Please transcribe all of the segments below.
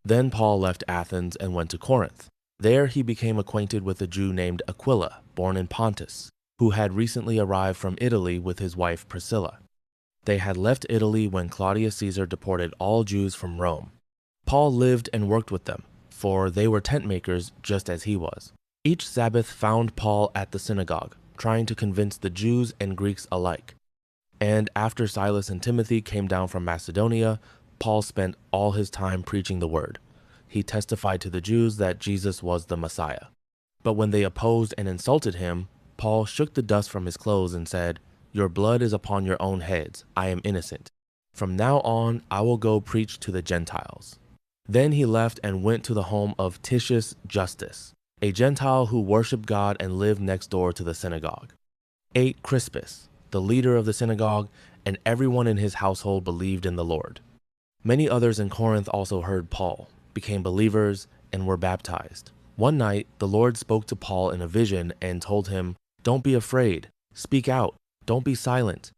Then Paul left Athens and went to Corinth. There he became acquainted with a Jew named Aquila, born in Pontus, who had recently arrived from Italy with his wife Priscilla. They had left Italy when Claudius Caesar deported all Jews from Rome. Paul lived and worked with them, for they were tent makers just as he was. Each Sabbath found Paul at the synagogue, trying to convince the Jews and Greeks alike. And after Silas and Timothy came down from Macedonia, Paul spent all his time preaching the word. He testified to the Jews that Jesus was the Messiah. But when they opposed and insulted him, Paul shook the dust from his clothes and said, "Your blood is upon your own heads. I am innocent. From now on, I will go preach to the Gentiles." Then he left and went to the home of Titius Justus, a Gentile who worshiped God and lived next door to the synagogue. 8. Crispus, the leader of the synagogue, and everyone in his household believed in the Lord. Many others in Corinth also heard Paul, became believers, and were baptized. One night, the Lord spoke to Paul in a vision and told him, "Don't be afraid. Speak out. Don't be silent."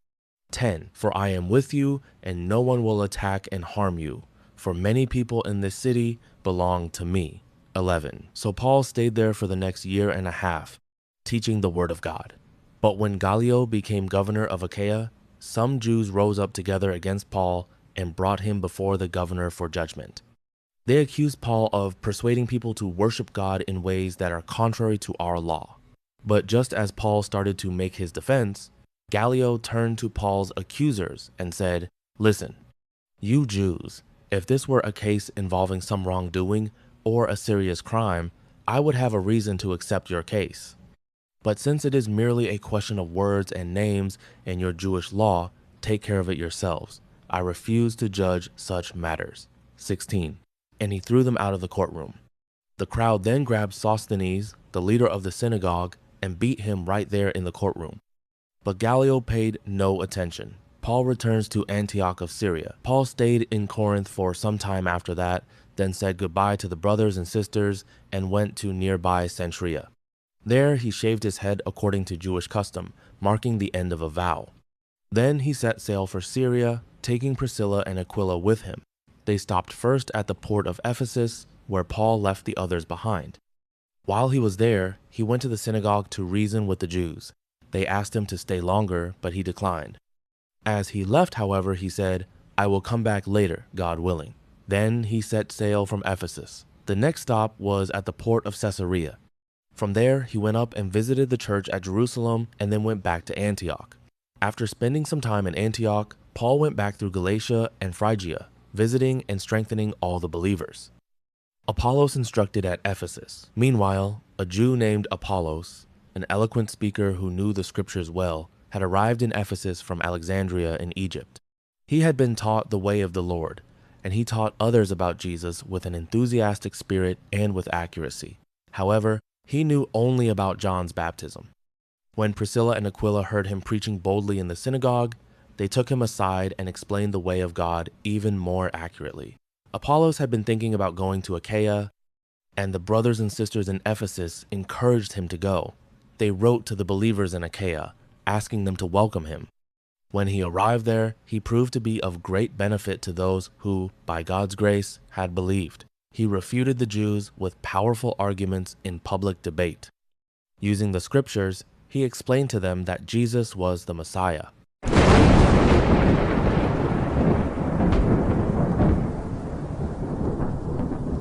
10. For I am with you, and no one will attack and harm you, for many people in this city belong to me. 11. So Paul stayed there for the next year and a half, teaching the word of God. But when Gallio became governor of Achaia, some Jews rose up together against Paul and brought him before the governor for judgment. They accused Paul of persuading people to worship God in ways that are contrary to our law. But just as Paul started to make his defense, Gallio turned to Paul's accusers and said, "Listen, you Jews, if this were a case involving some wrongdoing or a serious crime, I would have a reason to accept your case. But since it is merely a question of words and names in your Jewish law, take care of it yourselves. I refuse to judge such matters." 16. And he threw them out of the courtroom. The crowd then grabbed Sosthenes, the leader of the synagogue, and beat him right there in the courtroom. But Gallio paid no attention. Paul returns to Antioch of Syria. Paul stayed in Corinth for some time after that, then said goodbye to the brothers and sisters and went to nearby Cenchrea. There he shaved his head according to Jewish custom, marking the end of a vow. Then he set sail for Syria, taking Priscilla and Aquila with him. They stopped first at the port of Ephesus, where Paul left the others behind. While he was there, he went to the synagogue to reason with the Jews. They asked him to stay longer, but he declined. As he left, however, he said, "I will come back later, God willing." Then he set sail from Ephesus. The next stop was at the port of Caesarea. From there, he went up and visited the church at Jerusalem and then went back to Antioch. After spending some time in Antioch, Paul went back through Galatia and Phrygia, visiting and strengthening all the believers. Apollos instructed at Ephesus. Meanwhile, a Jew named Apollos, an eloquent speaker who knew the scriptures well, had arrived in Ephesus from Alexandria in Egypt. He had been taught the way of the Lord, and he taught others about Jesus with an enthusiastic spirit and with accuracy. However, he knew only about John's baptism. When Priscilla and Aquila heard him preaching boldly in the synagogue, they took him aside and explained the way of God even more accurately. Apollos had been thinking about going to Achaia, and the brothers and sisters in Ephesus encouraged him to go. They wrote to the believers in Achaia, asking them to welcome him. When he arrived there, he proved to be of great benefit to those who, by God's grace, had believed. He refuted the Jews with powerful arguments in public debate. Using the scriptures, he explained to them that Jesus was the Messiah.